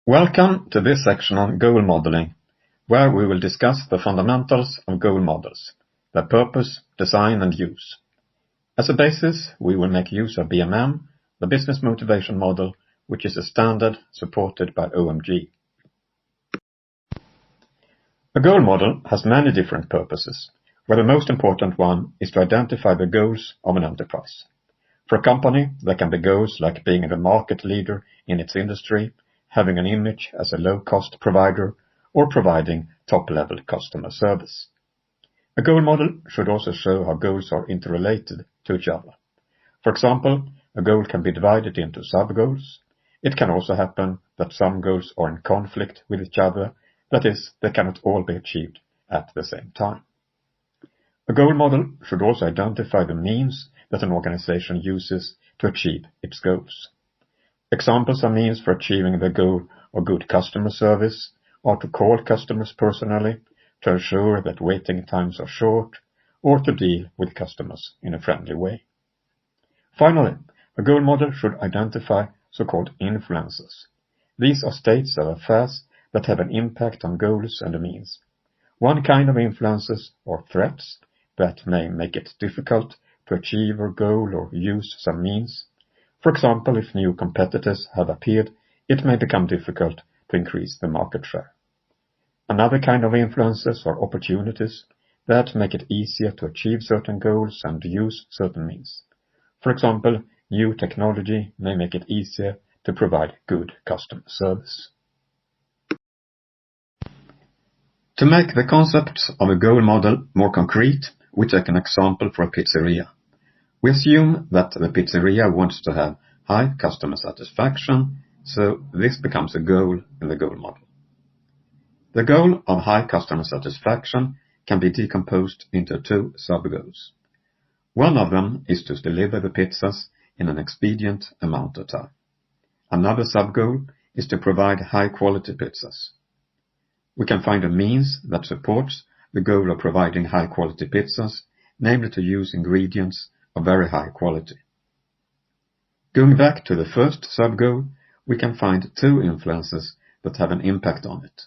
Welcome to this section on goal modeling, where we will discuss the fundamentals of goal models, their purpose, design and use. As a basis, we will make use of BMM, the business motivation model, which is a standard supported by OMG. A goal model has many different purposes, where the most important one is to identify the goals of an enterprise. For a company, there can be goals like being the market leader in its industry, having an image as a low-cost provider, or providing top-level customer service. A goal model should also show how goals are interrelated to each other. For example, a goal can be divided into sub-goals. It can also happen that some goals are in conflict with each other, that is, they cannot all be achieved at the same time. A goal model should also identify the means that an organization uses to achieve its goals. Examples of means for achieving the goal of good customer service are to call customers personally, to ensure that waiting times are short, or to deal with customers in a friendly way. Finally, a goal model should identify so-called influencers. These are states of affairs that have an impact on goals and the means. One kind of influencers are threats that may make it difficult to achieve a goal or use some means. For example, if new competitors have appeared, it may become difficult to increase the market share. Another kind of influences are opportunities that make it easier to achieve certain goals and use certain means. For example, new technology may make it easier to provide good customer service. To make the concept of a goal model more concrete, we take an example for a pizzeria. We assume that the pizzeria wants to have high customer satisfaction, so this becomes a goal in the goal model. The goal of high customer satisfaction can be decomposed into two sub-goals. One of them is to deliver the pizzas in an expedient amount of time. Another sub-goal is to provide high-quality pizzas. We can find a means that supports the goal of providing high-quality pizzas, namely to use ingredients of very high quality. Going back to the first sub-goal, we can find two influences that have an impact on it.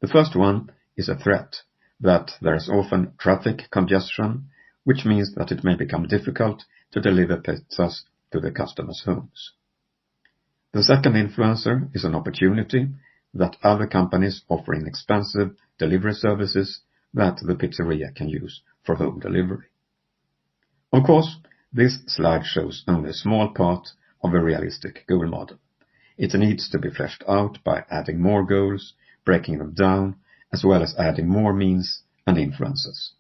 The first one is a threat, that there is often traffic congestion, which means that it may become difficult to deliver pizzas to the customers' homes. The second influencer is an opportunity that other companies offer inexpensive delivery services that the pizzeria can use for home delivery. Of course, this slide shows only a small part of a realistic goal model. It needs to be fleshed out by adding more goals, breaking them down, as well as adding more means and influences.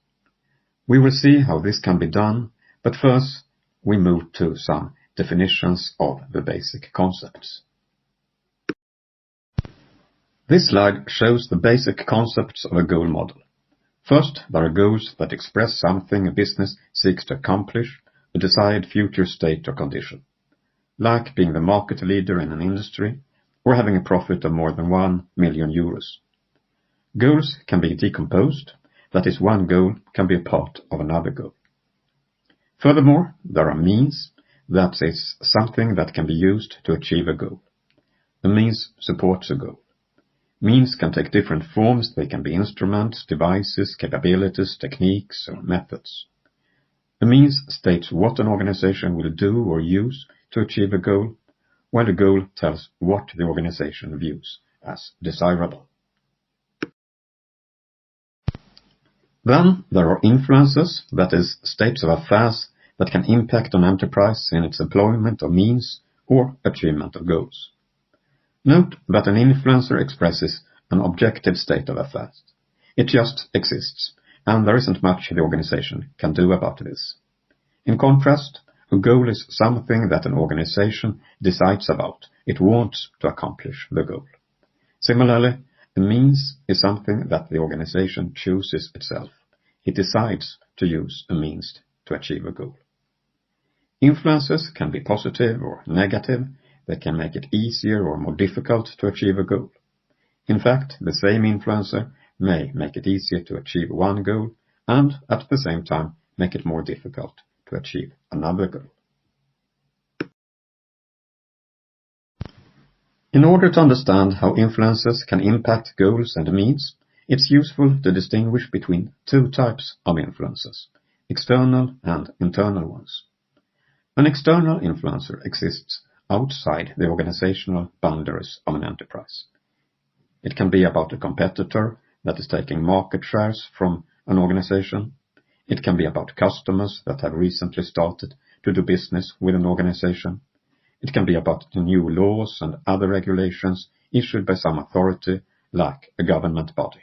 We will see how this can be done, but first we move to some definitions of the basic concepts. This slide shows the basic concepts of a goal model. First, there are goals that express something a business seeks to accomplish, a desired future state or condition, like being the market leader in an industry or having a profit of more than 1 million euros. Goals can be decomposed, that is, one goal can be a part of another goal. Furthermore, there are means, that is, something that can be used to achieve a goal. A means supports a goal. Means can take different forms. They can be instruments, devices, capabilities, techniques, or methods. A means states what an organization will do or use to achieve a goal, while a goal tells what the organization views as desirable. Then there are influences, that is, states of affairs that can impact an enterprise in its employment of means or achievement of goals. Note that an influencer expresses an objective state of affairs. It just exists, and there isn't much the organization can do about this. In contrast, a goal is something that an organization decides about. It wants to accomplish the goal. Similarly, a means is something that the organization chooses itself. It decides to use a means to achieve a goal. Influences can be positive or negative. They can make it easier or more difficult to achieve a goal. In fact, the same influencer may make it easier to achieve one goal and, at the same time, make it more difficult to achieve another goal. In order to understand how influences can impact goals and means, it's useful to distinguish between two types of influences, external and internal ones. An external influencer exists outside the organizational boundaries of an enterprise. It can be about a competitor that is taking market shares from an organization. It can be about customers that have recently started to do business with an organization. It can be about the new laws and other regulations issued by some authority, like a government body.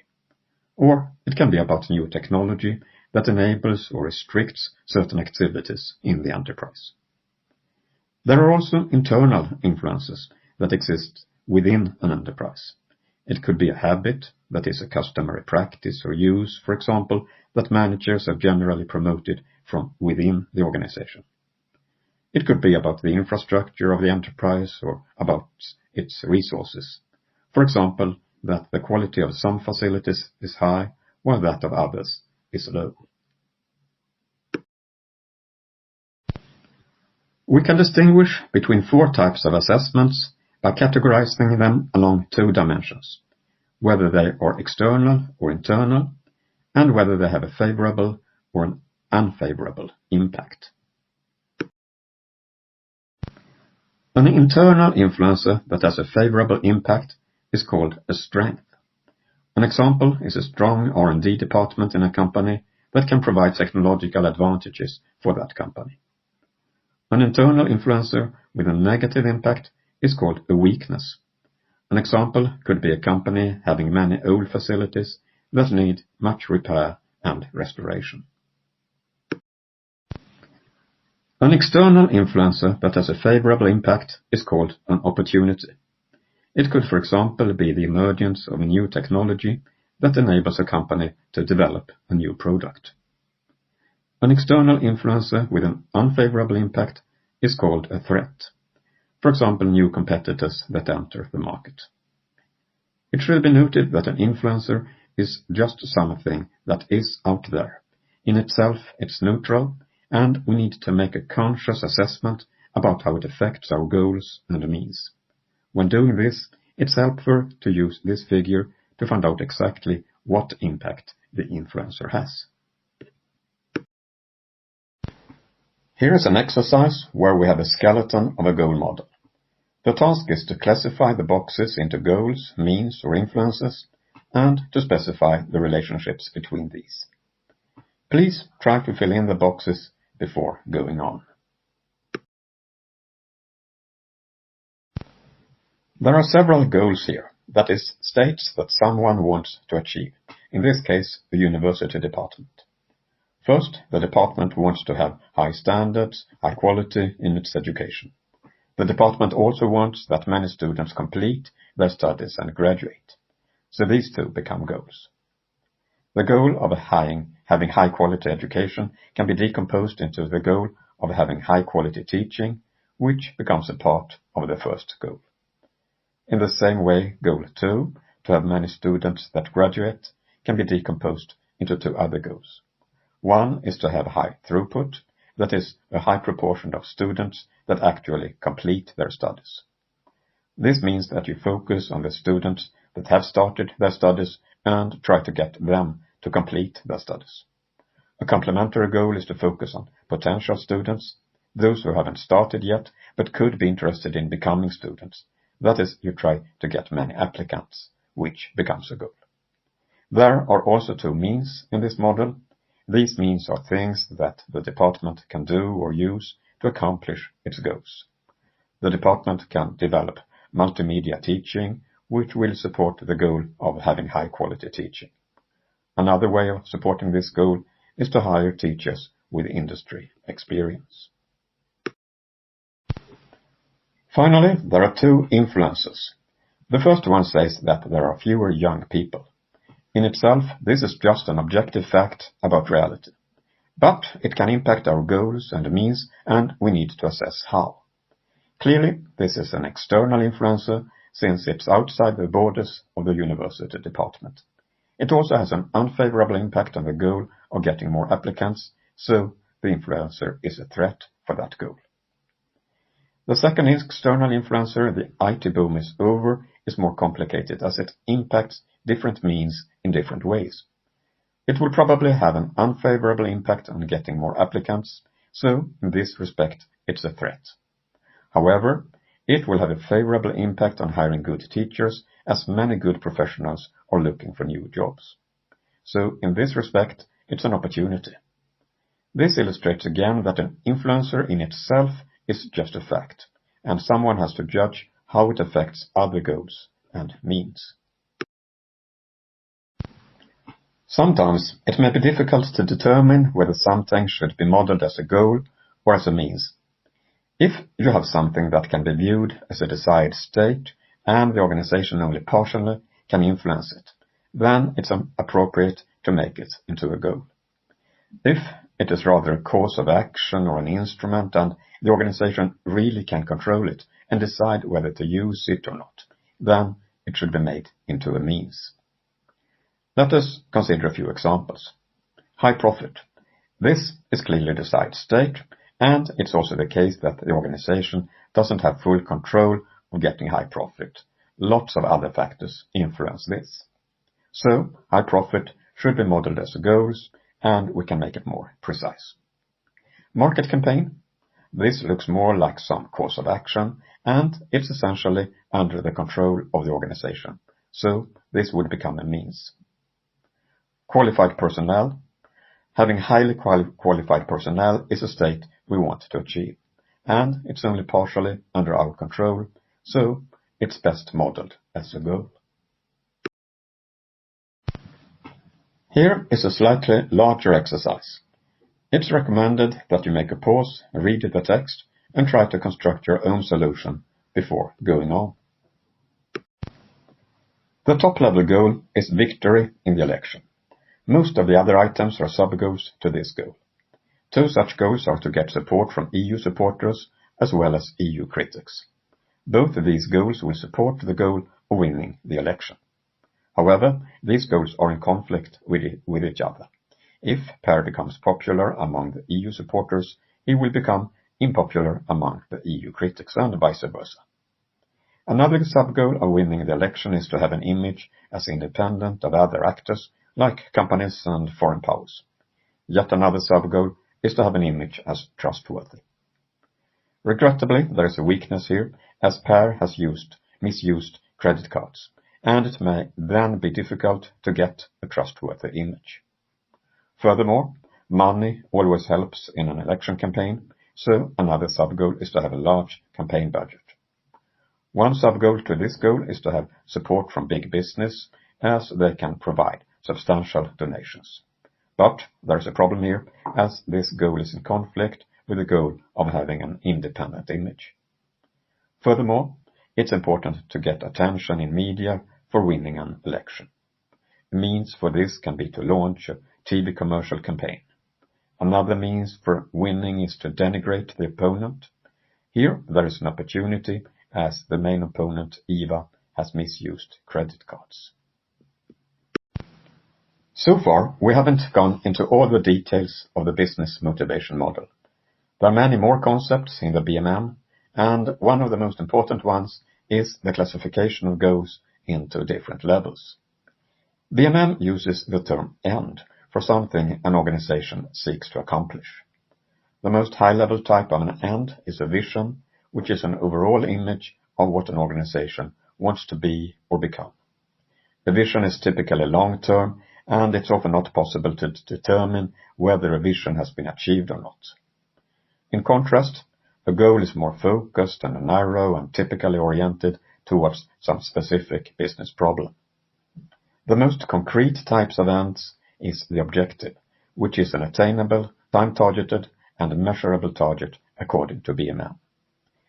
Or it can be about new technology that enables or restricts certain activities in the enterprise. There are also internal influences that exist within an enterprise. It could be a habit, that is a customary practice or use, for example, that managers have generally promoted from within the organization. It could be about the infrastructure of the enterprise or about its resources. For example, that the quality of some facilities is high while that of others is low. We can distinguish between four types of assessments by categorizing them along two dimensions, whether they are external or internal, and whether they have a favorable or an unfavorable impact. An internal influencer that has a favorable impact is called a strength. An example is a strong R&D department in a company that can provide technological advantages for that company. An internal influencer with a negative impact is called a weakness. An example could be a company having many old facilities that need much repair and restoration. An external influencer that has a favorable impact is called an opportunity. It could, for example, be the emergence of a new technology that enables a company to develop a new product. An external influencer with an unfavorable impact is called a threat. For example, new competitors that enter the market. It should be noted that an influencer is just something that is out there. In itself, it's neutral, and we need to make a conscious assessment about how it affects our goals and means. When doing this, it's helpful to use this figure to find out exactly what impact the influencer has. Here is an exercise where we have a skeleton of a goal model. The task is to classify the boxes into goals, means, or influences, and to specify the relationships between these. Please try to fill in the boxes before going on. There are several goals here, that is, states that someone wants to achieve, in this case, the university department. First, the department wants to have high standards, high quality in its education. The department also wants that many students complete their studies and graduate. So these two become goals. The goal of having high quality education can be decomposed into the goal of having high quality teaching, which becomes a part of the first goal. In the same way, goal 2, to have many students that graduate, can be decomposed into two other goals. One is to have high throughput, that is, a high proportion of students that actually complete their studies. This means that you focus on the students that have started their studies and try to get them to complete their studies. A complementary goal is to focus on potential students, those who haven't started yet but could be interested in becoming students. That is, you try to get many applicants, which becomes a goal. There are also two means in this model. These means are things that the department can do or use to accomplish its goals. The department can develop multimedia teaching, which will support the goal of having high quality teaching. Another way of supporting this goal is to hire teachers with industry experience. Finally, there are two influences. The first one says that there are fewer young people. In itself, this is just an objective fact about reality. But it can impact our goals and means, and we need to assess how. Clearly, this is an external influencer, since it's outside the borders of the university department. It also has an unfavorable impact on the goal of getting more applicants, so the influencer is a threat for that goal. The second external influencer, the IT boom is over, is more complicated as it impacts different means in different ways. It will probably have an unfavorable impact on getting more applicants, so in this respect it's a threat. However, it will have a favorable impact on hiring good teachers, as many good professionals are looking for new jobs. So in this respect, it's an opportunity. This illustrates again that an influencer in itself is just a fact, and someone has to judge how it affects other goals and means. Sometimes it may be difficult to determine whether something should be modeled as a goal or as a means. If you have something that can be viewed as a desired state and the organization only partially can influence it, then it's appropriate to make it into a goal. If it is rather a cause of action or an instrument and the organization really can control it and decide whether to use it or not, then it should be made into a means. Let us consider a few examples. High profit. This is clearly the desired state, and it's also the case that the organization doesn't have full control of getting high profit. Lots of other factors influence this. So, high profit should be modeled as goals, and we can make it more precise. Market campaign. This looks more like some course of action, and it's essentially under the control of the organization. So, this would become a means. Qualified personnel. Having highly qualified personnel is a state we want to achieve, and it's only partially under our control, so it's best modeled as a goal. Here is a slightly larger exercise. It's recommended that you make a pause, read the text, and try to construct your own solution before going on. The top-level goal is victory in the election. Most of the other items are sub-goals to this goal. Two such goals are to get support from EU supporters as well as EU critics. Both of these goals will support the goal of winning the election. However, these goals are in conflict with each other. If Per becomes popular among the EU supporters, he will become unpopular among the EU critics, and vice versa. Another sub-goal of winning the election is to have an image as independent of other actors like companies and foreign powers. Yet another sub-goal is to have an image as trustworthy. Regrettably, there is a weakness here, as Per has misused credit cards, and it may then be difficult to get a trustworthy image. Furthermore, money always helps in an election campaign, so another sub-goal is to have a large campaign budget. One sub-goal to this goal is to have support from big business, as they can provide substantial donations. But there is a problem here, as this goal is in conflict with the goal of having an independent image. Furthermore, it's important to get attention in media for winning an election. A means for this can be to launch a TV commercial campaign. Another means for winning is to denigrate the opponent. Here there is an opportunity, as the main opponent, Eva, has misused credit cards. So far, we haven't gone into all the details of the business motivation model. There are many more concepts in the BMM, and one of the most important ones is the classification of goals into different levels. BMM uses the term end for something an organization seeks to accomplish. The most high-level type of an end is a vision, which is an overall image of what an organization wants to be or become. The vision is typically long-term, and it's often not possible to determine whether a vision has been achieved or not. In contrast, a goal is more focused and narrow and typically oriented towards some specific business problem. The most concrete types of ends is the objective, which is an attainable, time-targeted, and measurable target according to BMM.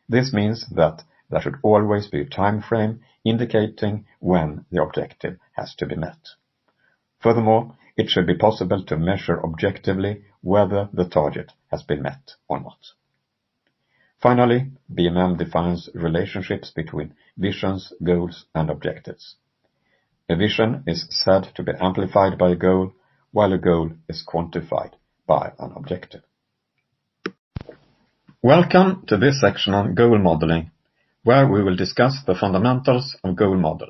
This means that there should always be a time frame indicating when the objective has to be met. Furthermore, it should be possible to measure objectively whether the target has been met or not. Finally, BMM defines relationships between visions, goals, and objectives. A vision is said to be amplified by a goal, while a goal is quantified by an objective. Welcome to this section on goal modeling, where we will discuss the fundamentals of goal models.